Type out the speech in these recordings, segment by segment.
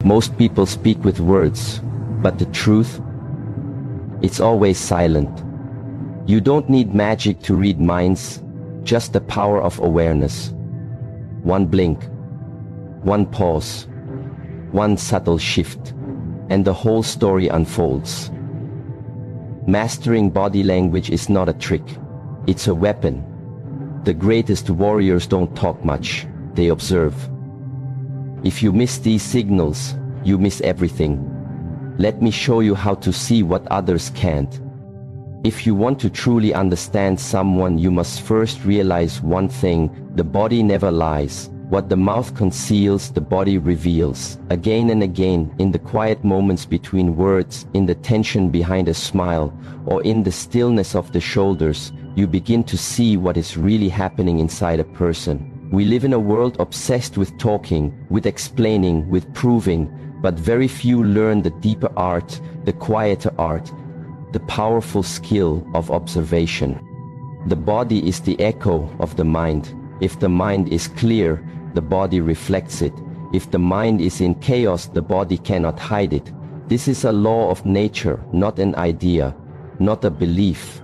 Most people speak with words, but the truth, it's always silent. You don't need magic to read minds, just the power of awareness. One blink, one pause, one subtle shift, and the whole story unfolds. Mastering body language is not a trick, it's a weapon. The greatest warriors don't talk much, they observe. If you miss these signals, you miss everything. Let me show you how to see what others can't. If you want to truly understand someone, you must first realize one thing: the body never lies. What the mouth conceals, the body reveals. Again and again, in the quiet moments between words, in the tension behind a smile, or in the stillness of the shoulders, you begin to see what is really happening inside a person. We live in a world obsessed with talking, with explaining, with proving, but very few learn the deeper art, the quieter art, the powerful skill of observation. The body is the echo of the mind. If the mind is clear, the body reflects it. If the mind is in chaos, the body cannot hide it. This is a law of nature, not an idea, not a belief.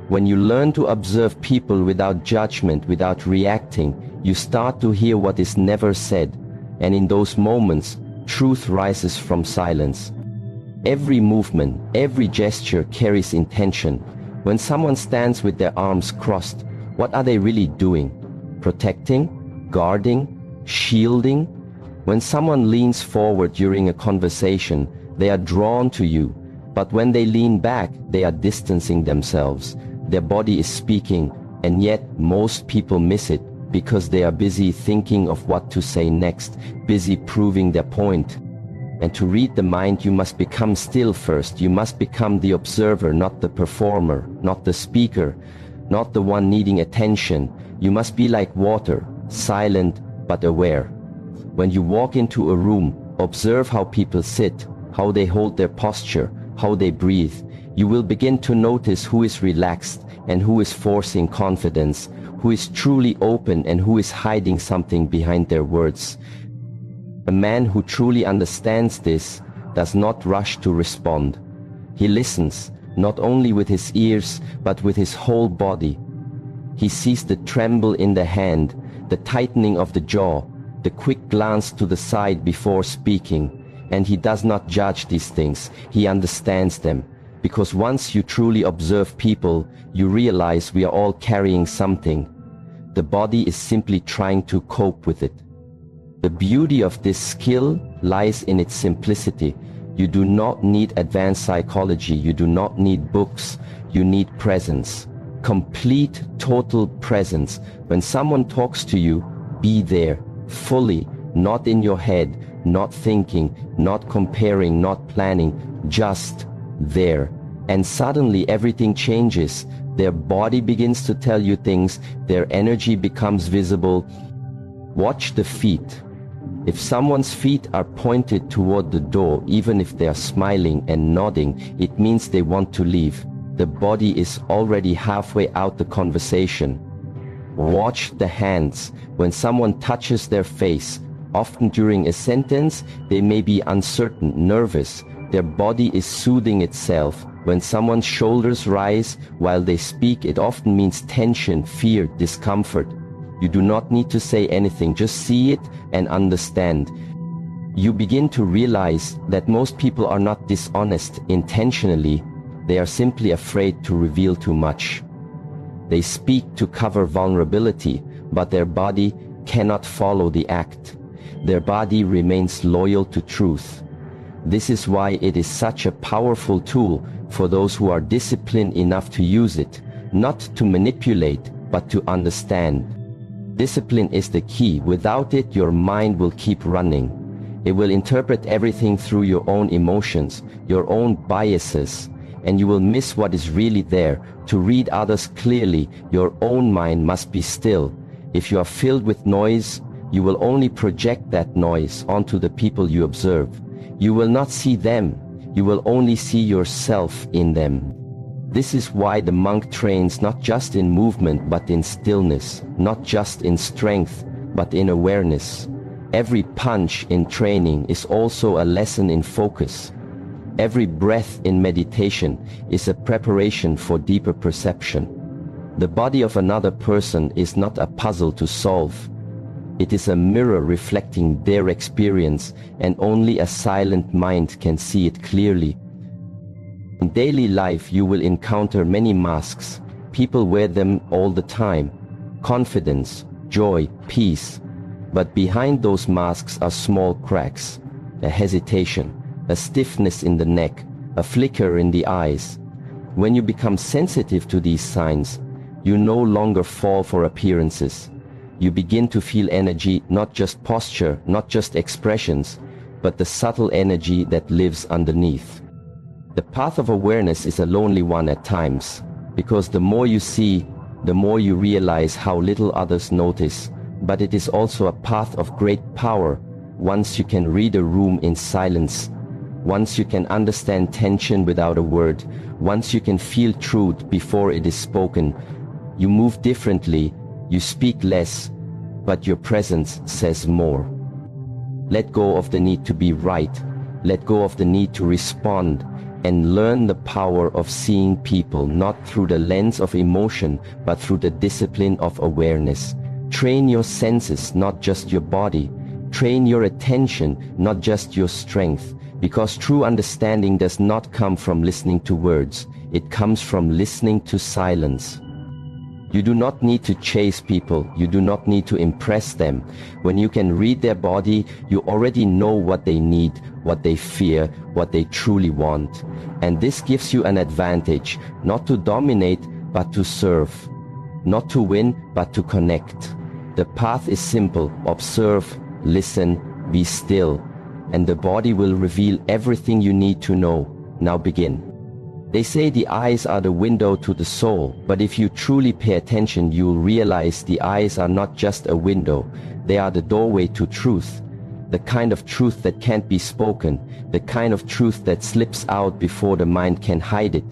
When you learn to observe people without judgment, without reacting, you start to hear what is never said, and in those moments, truth rises from silence. Every movement, every gesture carries intention. When someone stands with their arms crossed, what are they really doing? Protecting, guarding, shielding? When someone leans forward during a conversation, they are drawn to you, but when they lean back, they are distancing themselves. Their body is speaking, and yet most people miss it because they are busy thinking of what to say next, busy proving their point. And to read the mind, you must become still first. You must become the observer, not the performer, not the speaker, not the one needing attention. You must be like water, silent but aware. When you walk into a room, observe how people sit, how they hold their posture, how they breathe. You will begin to notice who is relaxed and who is forcing confidence, who is truly open and who is hiding something behind their words. A man who truly understands this does not rush to respond. He listens, not only with his ears, but with his whole body. He sees the tremble in the hand, the tightening of the jaw, the quick glance to the side before speaking, and he does not judge these things. He understands them. Because once you truly observe people, you realize we are all carrying something. The body is simply trying to cope with it. The beauty of this skill lies in its simplicity. You do not need advanced psychology. You do not need books. You need presence. Complete, total presence. When someone talks to you, be there, fully, not in your head, not thinking, not comparing, not planning, just there. And suddenly everything changes. Their body begins to tell you things. Their energy becomes visible. Watch the feet. If someone's feet are pointed toward the door, even if they are smiling and nodding, it means they want to leave. The body is already halfway out the conversation. Watch the hands. When someone touches their face, often during a sentence, they may be uncertain, nervous. Their body is soothing itself. When someone's shoulders rise while they speak, it often means tension, fear, discomfort. You do not need to say anything, just see it and understand. You begin to realize that most people are not dishonest intentionally. They are simply afraid to reveal too much. They speak to cover vulnerability, but their body cannot follow the act. Their body remains loyal to truth. This is why it is such a powerful tool for those who are disciplined enough to use it, not to manipulate, but to understand. Discipline is the key. Without it, your mind will keep running. It will interpret everything through your own emotions, your own biases, and you will miss what is really there. To read others clearly, your own mind must be still. If you are filled with noise, you will only project that noise onto the people you observe. You will not see them. You will only see yourself in them. This is why the monk trains not just in movement but in stillness, not just in strength but in awareness. Every punch in training is also a lesson in focus. Every breath in meditation is a preparation for deeper perception. The body of another person is not a puzzle to solve. It is a mirror reflecting their experience, and only a silent mind can see it clearly. In daily life, you will encounter many masks. People wear them all the time. Confidence, joy, peace. But behind those masks are small cracks, a hesitation, a stiffness in the neck, a flicker in the eyes. When you become sensitive to these signs, you no longer fall for appearances. You begin to feel energy, not just posture, not just expressions, but the subtle energy that lives underneath. The path of awareness is a lonely one at times, because the more you see, the more you realize how little others notice. But it is also a path of great power. Once you can read a room in silence, once you can understand tension without a word, once you can feel truth before it is spoken, you move differently, you speak less, but your presence says more. Let go of the need to be right, let go of the need to respond, and learn the power of seeing people not through the lens of emotion, but through the discipline of awareness. Train your senses, not just your body. Train your attention, not just your strength, because true understanding does not come from listening to words. It comes from listening to silence. You do not need to chase people. You do not need to impress them. When you can read their body, you already know what they need, what they fear, what they truly want. And this gives you an advantage, not to dominate, but to serve. Not to win, but to connect. The path is simple. Observe, listen, be still, and the body will reveal everything you need to know. Now begin. They say the eyes are the window to the soul, but if you truly pay attention, you'll realize the eyes are not just a window, they are the doorway to truth. The kind of truth that can't be spoken, the kind of truth that slips out before the mind can hide it.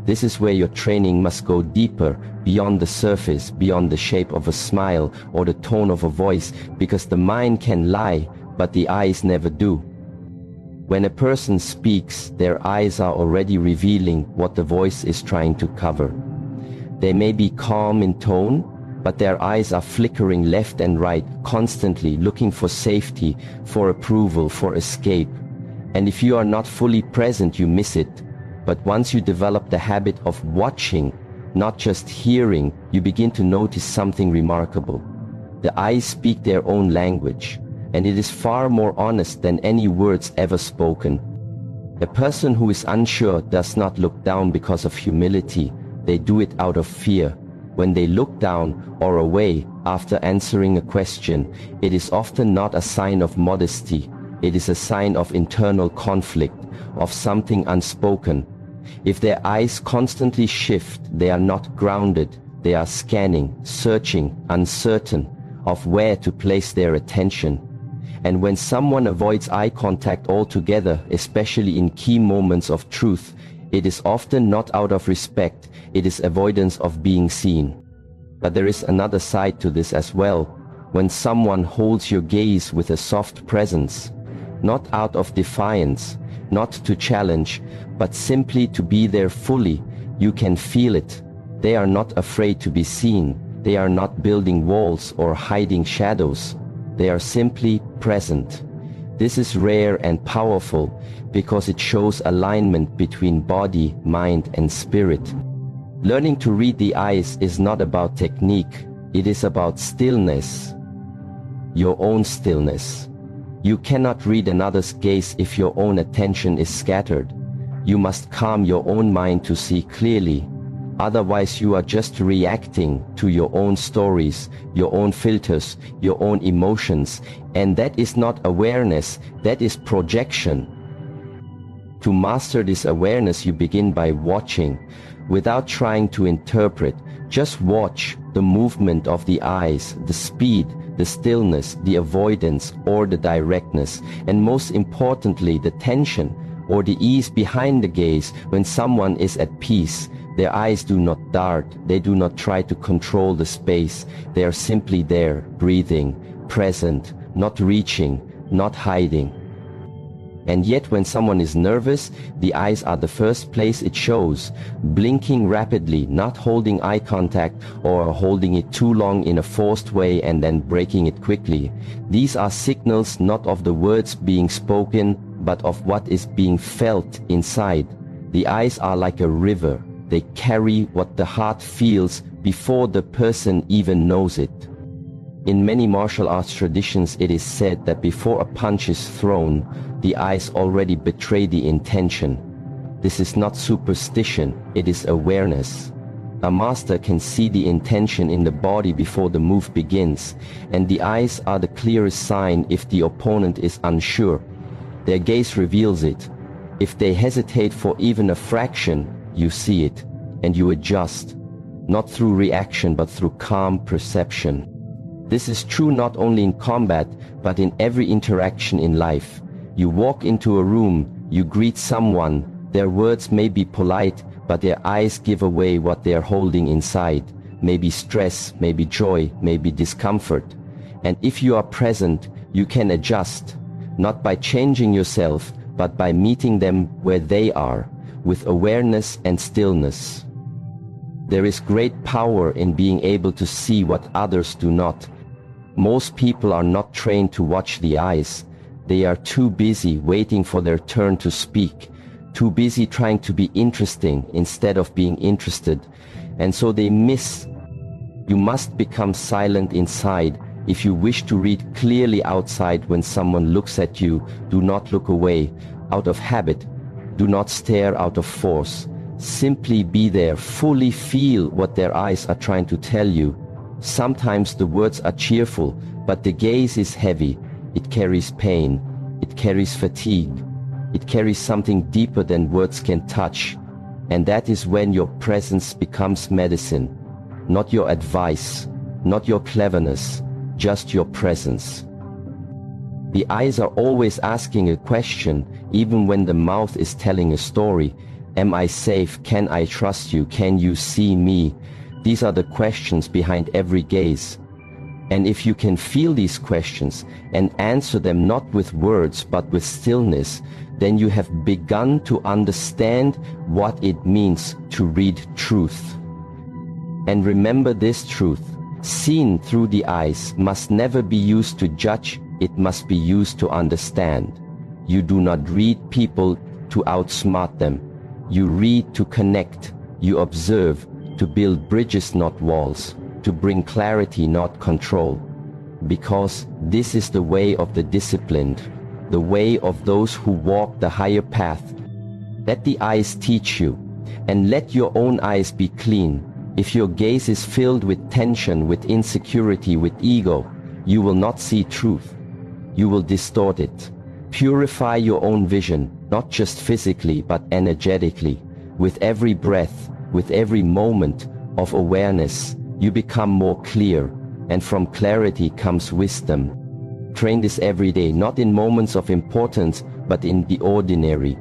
This is where your training must go deeper, beyond the surface, beyond the shape of a smile or the tone of a voice, because the mind can lie, but the eyes never do. When a person speaks, their eyes are already revealing what the voice is trying to cover. They may be calm in tone, but their eyes are flickering left and right, constantly looking for safety, for approval, for escape. And if you are not fully present, you miss it. But once you develop the habit of watching, not just hearing, you begin to notice something remarkable. The eyes speak their own language, and it is far more honest than any words ever spoken. A person who is unsure does not look down because of humility. They do it out of fear. When they look down or away after answering a question, it is often not a sign of modesty. It is a sign of internal conflict, of something unspoken. If their eyes constantly shift, they are not grounded. They are scanning, searching, uncertain of where to place their attention. And when someone avoids eye contact altogether, especially in key moments of truth, it is often not out of respect, it is avoidance of being seen. But there is another side to this as well. When someone holds your gaze with a soft presence, not out of defiance, not to challenge, but simply to be there fully, you can feel it. They are not afraid to be seen. They are not building walls or hiding shadows. They are simply present. This is rare and powerful because it shows alignment between body, mind, and spirit. Learning to read the eyes is not about technique. It is about stillness, your own stillness. You cannot read another's gaze if your own attention is scattered. You must calm your own mind to see clearly. Otherwise, you are just reacting to your own stories, your own filters, your own emotions, and that is not awareness, that is projection. To master this awareness, you begin by watching, without trying to interpret. Just watch the movement of the eyes, the speed, the stillness, the avoidance or the directness, and most importantly, the tension or the ease behind the gaze. When someone is at peace, their eyes do not dart, they do not try to control the space, they are simply there, breathing, present, not reaching, not hiding. And yet when someone is nervous, the eyes are the first place it shows, blinking rapidly, not holding eye contact or holding it too long in a forced way and then breaking it quickly. These are signals not of the words being spoken, but of what is being felt inside. The eyes are like a river. They carry what the heart feels before the person even knows it. In many martial arts traditions, it is said that before a punch is thrown, the eyes already betray the intention. This is not superstition, it is awareness. A master can see the intention in the body before the move begins, and the eyes are the clearest sign if the opponent is unsure. Their gaze reveals it. If they hesitate for even a fraction, you see it, and you adjust, not through reaction but through calm perception. This is true not only in combat, but in every interaction in life. You walk into a room, you greet someone, their words may be polite, but their eyes give away what they are holding inside. Maybe stress, maybe joy, maybe discomfort. And if you are present, you can adjust, not by changing yourself, but by meeting them where they are, with awareness and stillness. There is great power in being able to see what others do not. Most people are not trained to watch the eyes. They are too busy waiting for their turn to speak, too busy trying to be interesting instead of being interested, and so they miss. You must become silent inside. If you wish to read clearly outside when someone looks at you, do not look away, out of habit. Do not stare out of force. Simply be there, fully feel what their eyes are trying to tell you. Sometimes the words are cheerful, but the gaze is heavy. It carries pain. It carries fatigue. It carries something deeper than words can touch. And that is when your presence becomes medicine. Not your advice, not your cleverness, just your presence. The eyes are always asking a question, even when the mouth is telling a story. Am I safe? Can I trust you? Can you see me? These are the questions behind every gaze. And if you can feel these questions and answer them not with words but with stillness, then you have begun to understand what it means to read truth. And remember this truth: seen through the eyes must never be used to judge, it must be used to understand. You do not read people to outsmart them. You read to connect. You observe to build bridges, not walls, to bring clarity, not control. Because this is the way of the disciplined, the way of those who walk the higher path. Let the eyes teach you, and let your own eyes be clean. If your gaze is filled with tension, with insecurity, with ego, you will not see truth. You will distort it. Purify your own vision, not just physically, but energetically. With every breath, with every moment of awareness, you become more clear, and from clarity comes wisdom. Train this every day, not in moments of importance, but in the ordinary,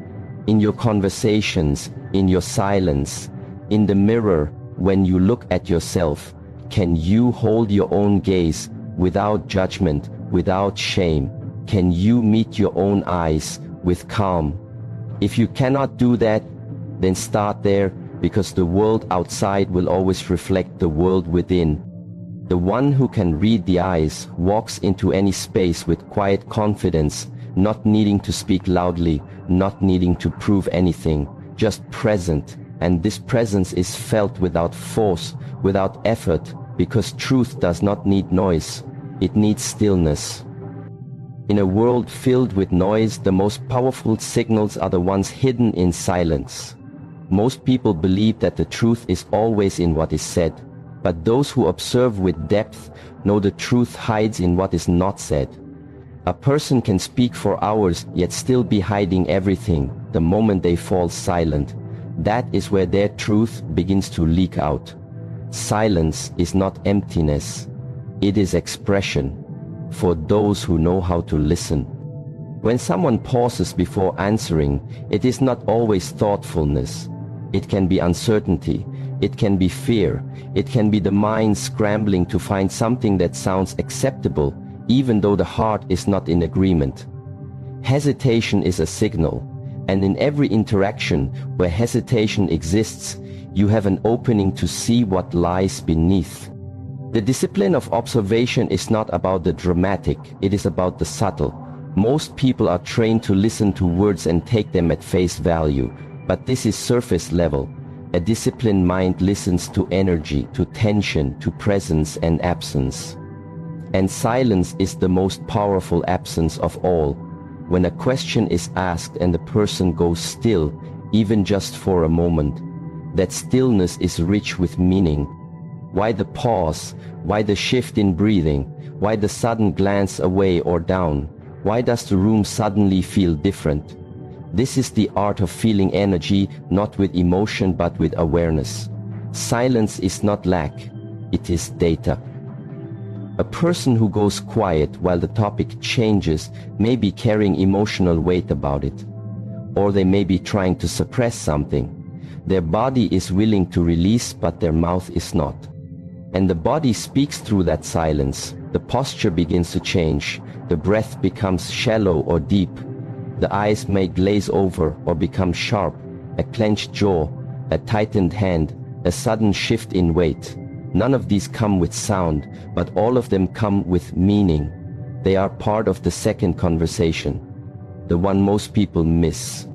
in your conversations, in your silence, in the mirror. When you look at yourself, can you hold your own gaze without judgment, without shame? Can you meet your own eyes with calm? If you cannot do that, then start there, because the world outside will always reflect the world within. The one who can read the eyes walks into any space with quiet confidence, not needing to speak loudly, not needing to prove anything, just present. And this presence is felt without force, without effort, because truth does not need noise. It needs stillness. In a world filled with noise, the most powerful signals are the ones hidden in silence. Most people believe that the truth is always in what is said, but those who observe with depth know the truth hides in what is not said. A person can speak for hours yet still be hiding everything the moment they fall silent. That is where their truth begins to leak out. Silence is not emptiness. It is expression for those who know how to listen. When someone pauses before answering, it is not always thoughtfulness. It can be uncertainty. It can be fear. It can be the mind scrambling to find something that sounds acceptable. even though the heart is not in agreement. Hesitation is a signal, and in every interaction where hesitation exists, you have an opening to see what lies beneath. The discipline of observation is not about the dramatic, it is about the subtle. Most people are trained to listen to words and take them at face value, but this is surface level. A disciplined mind listens to energy, to tension, to presence and absence. And silence is the most powerful absence of all. When a question is asked and the person goes still, even just for a moment, that stillness is rich with meaning. Why the pause? Why the shift in breathing? Why the sudden glance away or down? Why does the room suddenly feel different? This is the art of feeling energy, not with emotion but with awareness. Silence is not lack, it is data. A person who goes quiet while the topic changes may be carrying emotional weight about it. Or they may be trying to suppress something. Their body is willing to release, but their mouth is not. And the body speaks through that silence. The posture begins to change. The breath becomes shallow or deep. The eyes may glaze over or become sharp. A clenched jaw, a tightened hand, a sudden shift in weight. None of these come with sound, but all of them come with meaning. They are part of the second conversation, the one most people miss.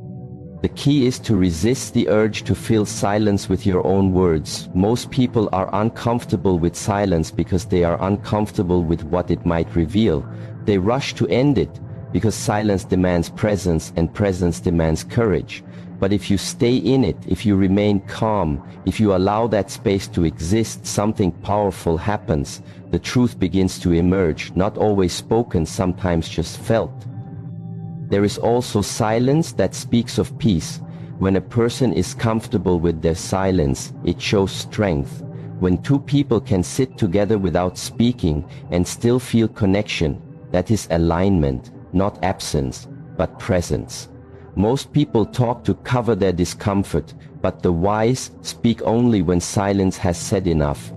The key is to resist the urge to fill silence with your own words. Most people are uncomfortable with silence because they are uncomfortable with what it might reveal. They rush to end it because silence demands presence and presence demands courage. But if you stay in it, if you remain calm, if you allow that space to exist, something powerful happens. The truth begins to emerge, not always spoken, sometimes just felt. There is also silence that speaks of peace. When a person is comfortable with their silence, it shows strength. When two people can sit together without speaking and still feel connection, that is alignment, not absence, but presence. Most people talk to cover their discomfort, but the wise speak only when silence has said enough.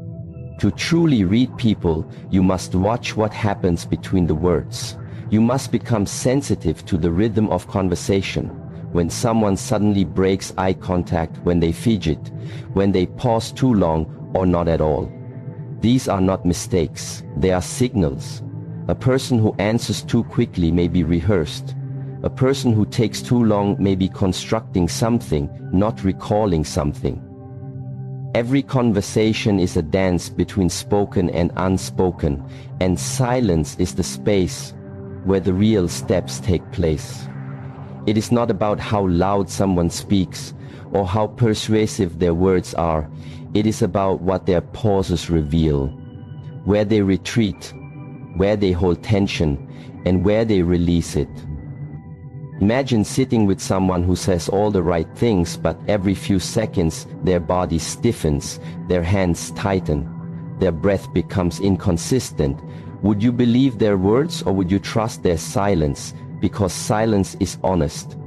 To truly read people, you must watch what happens between the words. You must become sensitive to the rhythm of conversation. When someone suddenly breaks eye contact, when they fidget, when they pause too long or not at all. These are not mistakes, they are signals. A person who answers too quickly may be rehearsed. A person who takes too long may be constructing something, not recalling something. Every conversation is a dance between spoken and unspoken, and silence is the space where the real steps take place. It is not about how loud someone speaks or how persuasive their words are. It is about what their pauses reveal, where they retreat, where they hold tension, and where they release it. Imagine sitting with someone who says all the right things, but every few seconds their body stiffens, their hands tighten, their breath becomes inconsistent. Would you believe their words or would you trust their silence? Because silence is honest.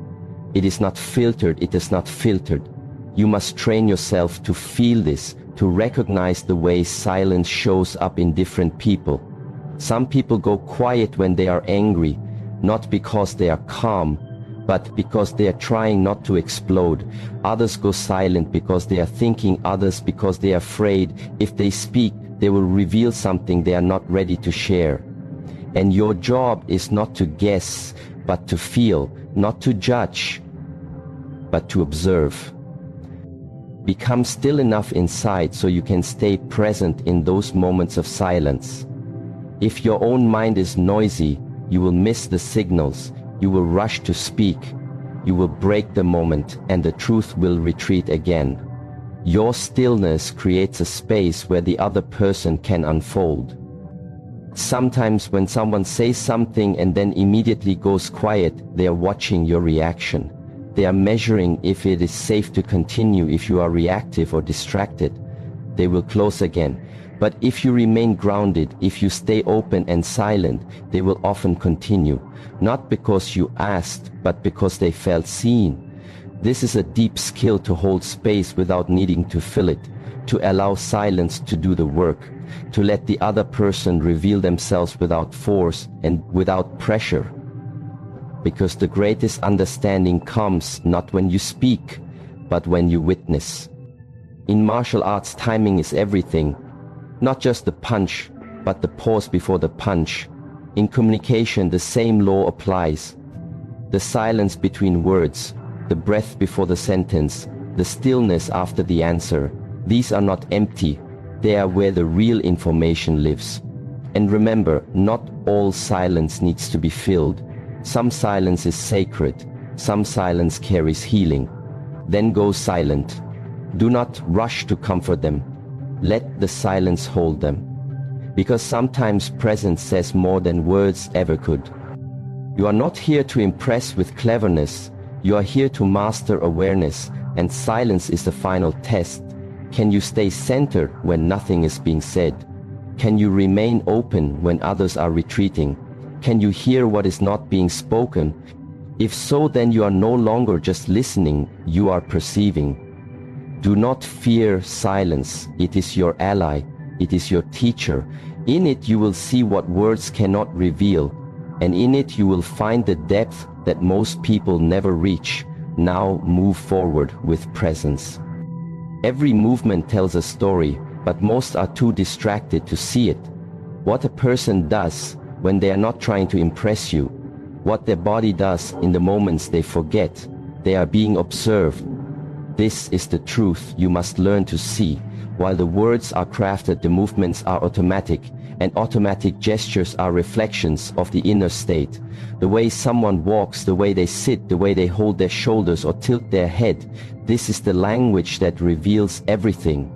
It is not filtered, it is not filtered. You must train yourself to feel this, to recognize the way silence shows up in different people. Some people go quiet when they are angry, not because they are calm, but because they are trying not to explode. Others go silent because they are thinking, others because they are afraid if they speak, they will reveal something they are not ready to share. And your job is not to guess, but to feel, not to judge, but to observe. Become still enough inside so you can stay present in those moments of silence. If your own mind is noisy, you will miss the signals, you will rush to speak, you will break the moment, and the truth will retreat again. Your stillness creates a space where the other person can unfold. Sometimes when someone says something and then immediately goes quiet, they are watching your reaction. They are measuring if it is safe to continue. If you are reactive or distracted, they will close again. But if you remain grounded, if you stay open and silent, they will often continue. Not because you asked, but because they felt seen. This is a deep skill to hold space without needing to fill it. to allow silence to do the work, to let the other person reveal themselves without force and without pressure. Because the greatest understanding comes not when you speak, but when you witness. In martial arts, timing is everything, not just the punch, but the pause before the punch. In communication, the same law applies. The silence between words, the breath before the sentence, the stillness after the answer. These are not empty, they are where the real information lives. And remember, not all silence needs to be filled. Some silence is sacred, some silence carries healing. Then go silent. Do not rush to comfort them. Let the silence hold them. Because sometimes presence says more than words ever could. You are not here to impress with cleverness. You are here to master awareness, and silence is the final test. Can you stay centered when nothing is being said? Can you remain open when others are retreating? Can you hear what is not being spoken? If so, then you are no longer just listening, you are perceiving. Do not fear silence. It is your ally. It is your teacher. In it you will see what words cannot reveal, and in it you will find the depth that most people never reach. Now move forward with presence. Every movement tells a story, but most are too distracted to see it. What a person does when they are not trying to impress you, what their body does in the moments they forget, they are being observed. This is the truth you must learn to see. While the words are crafted, the movements are automatic, and automatic gestures are reflections of the inner state. The way someone walks, the way they sit, the way they hold their shoulders or tilt their head, this is the language that reveals everything.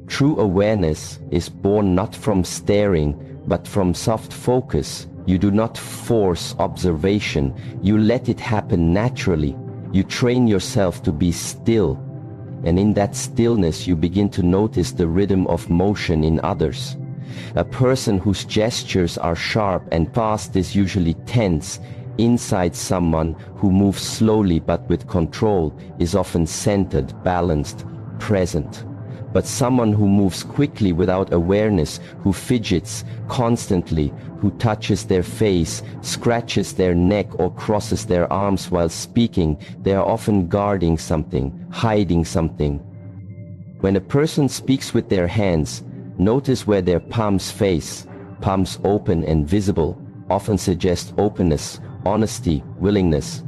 True awareness is born not from staring, but from soft focus. You do not force observation, you let it happen naturally. You train yourself to be still, and in that stillness you begin to notice the rhythm of motion in others. A person whose gestures are sharp and fast is usually tense. Inside someone who moves slowly but with control is often centered, balanced, present. But someone who moves quickly without awareness, who fidgets constantly, who touches their face, scratches their neck or crosses their arms while speaking, they are often guarding something, hiding something. When a person speaks with their hands, notice where their palms face. Palms open and visible often suggest openness, honesty, willingness.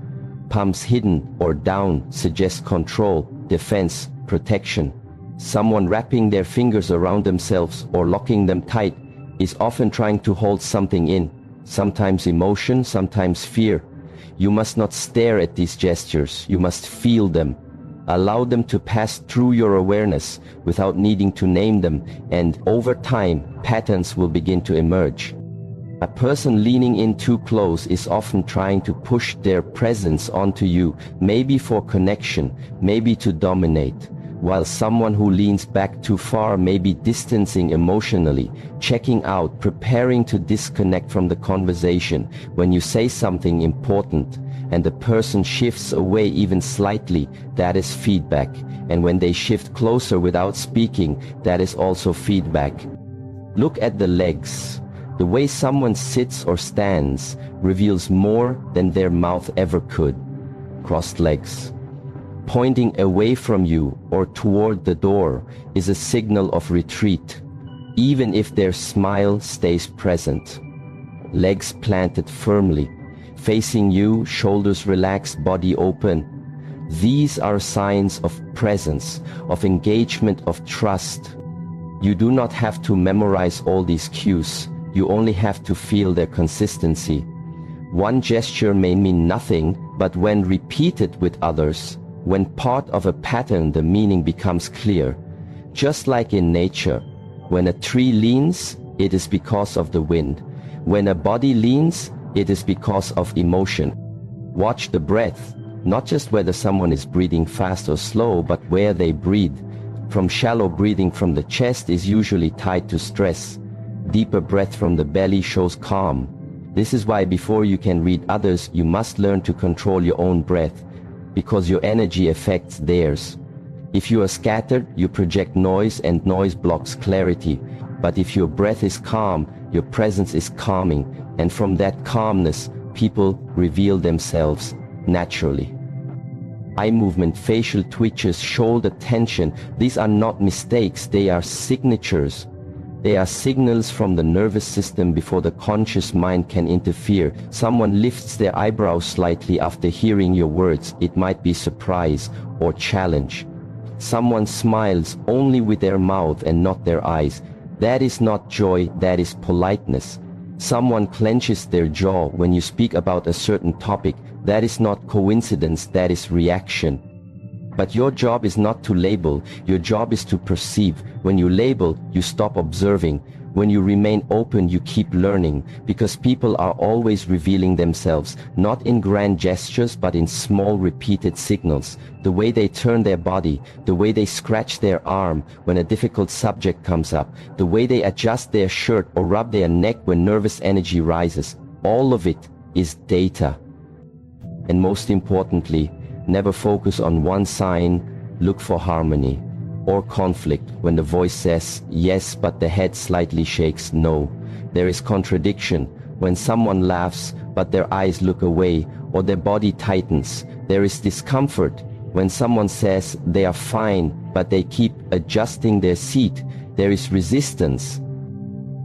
Palms hidden or down suggest control, defense, protection. Someone wrapping their fingers around themselves or locking them tight is often trying to hold something in, sometimes emotion, sometimes fear. You must not stare at these gestures, you must feel them. Allow them to pass through your awareness without needing to name them, and over time, patterns will begin to emerge. A person leaning in too close is often trying to push their presence onto you, maybe for connection, maybe to dominate. While someone who leans back too far may be distancing emotionally, checking out, preparing to disconnect from the conversation. When you say something important and the person shifts away even slightly, that is feedback. And when they shift closer without speaking, that is also feedback. Look at the legs. The way someone sits or stands reveals more than their mouth ever could. Crossed legs. Pointing away from you or toward the door is a signal of retreat, even if their smile stays present. Legs planted firmly, facing you, shoulders relaxed, body open. These are signs of presence, of engagement, of trust. You do not have to memorize all these cues, you only have to feel their consistency. One gesture may mean nothing, but when repeated with others, when part of a pattern, the meaning becomes clear. Just like in nature, when a tree leans, it is because of the wind. When a body leans, it is because of emotion. Watch the breath, not just whether someone is breathing fast or slow, but where they breathe. From shallow breathing from the chest is usually tied to stress. Deeper breath from the belly shows calm. This is why before you can read others, you must learn to control your own breath, because your energy affects theirs. If you are scattered, you project noise, and noise blocks clarity. But if your breath is calm, your presence is calming, and from that calmness, people reveal themselves naturally. Eye movement, facial twitches, shoulder tension, these are not mistakes, they are signatures. They are signals from the nervous system before the conscious mind can interfere. Someone lifts their eyebrows slightly after hearing your words. It might be surprise or challenge. Someone smiles only with their mouth and not their eyes. That is not joy, that is politeness. Someone clenches their jaw when you speak about a certain topic. That is not coincidence, that is reaction. But your job is not to label, your job is to perceive. When you label, you stop observing. When you remain open, you keep learning, because people are always revealing themselves, not in grand gestures, but in small repeated signals. The way they turn their body, the way they scratch their arm when a difficult subject comes up, the way they adjust their shirt or rub their neck when nervous energy rises. All of it is data. And most importantly, never focus on one sign, look for harmony. Or conflict, when the voice says yes but the head slightly shakes no. There is contradiction, when someone laughs but their eyes look away, or their body tightens. There is discomfort, when someone says they are fine but they keep adjusting their seat. There is resistance.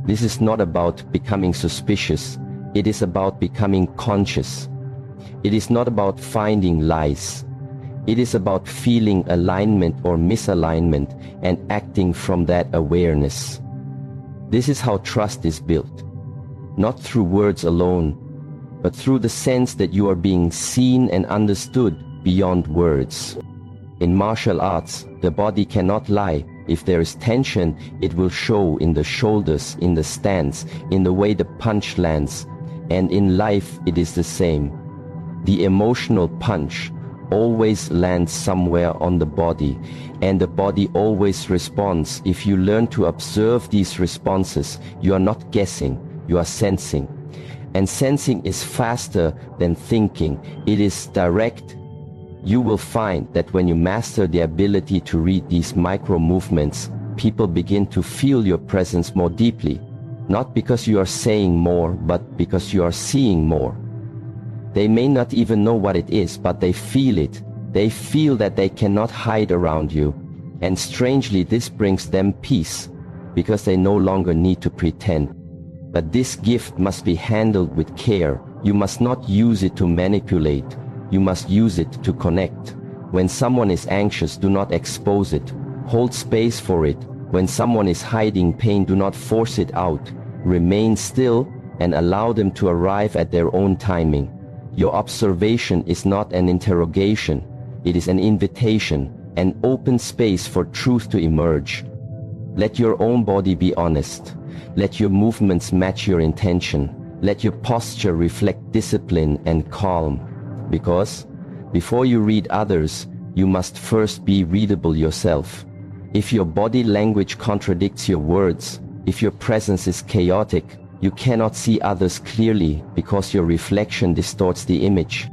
This is not about becoming suspicious, it is about becoming conscious. It is not about finding lies. It is about feeling alignment or misalignment and acting from that awareness. This is how trust is built, not through words alone, but through the sense that you are being seen and understood beyond words. In martial arts, the body cannot lie. If there is tension, it will show in the shoulders, in the stance, in the way the punch lands. And in life, it is the same. The emotional punch always lands somewhere on the body, and the body always responds. If you learn to observe these responses, you are not guessing, you are sensing. And sensing is faster than thinking. It is direct. You will find that when you master the ability to read these micro movements, people begin to feel your presence more deeply, not because you are saying more, but because you are seeing more. They may not even know what it is, but they feel it. They feel that they cannot hide around you. And strangely, this brings them peace, because they no longer need to pretend. But this gift must be handled with care. You must not use it to manipulate. You must use it to connect. When someone is anxious, do not expose it. Hold space for it. When someone is hiding pain, do not force it out. Remain still and allow them to arrive at their own timing. Your observation is not an interrogation. It is an invitation, an open space for truth to emerge. Let your own body be honest. Let your movements match your intention. Let your posture reflect discipline and calm. Because before you read others, you must first be readable yourself. If your body language contradicts your words, if your presence is chaotic, you cannot see others clearly because your reflection distorts the image.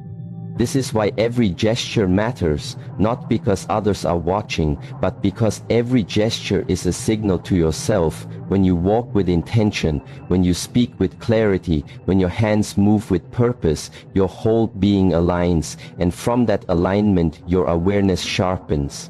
This is why every gesture matters, not because others are watching, but because every gesture is a signal to yourself. When you walk with intention, when you speak with clarity, when your hands move with purpose, your whole being aligns, and from that alignment, your awareness sharpens.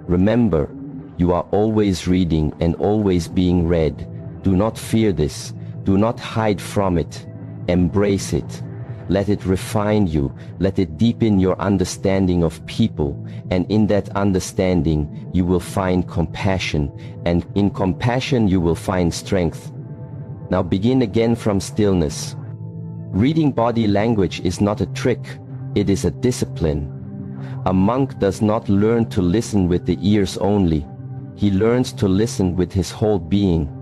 Remember, you are always reading and always being read. Do not fear this. Do not hide from it. Embrace it. Let it refine you. Let it deepen your understanding of people. And in that understanding, you will find compassion. And in compassion, you will find strength. Now begin again from stillness. Reading body language is not a trick. It is a discipline. A monk does not learn to listen with the ears only. He learns to listen with his whole being.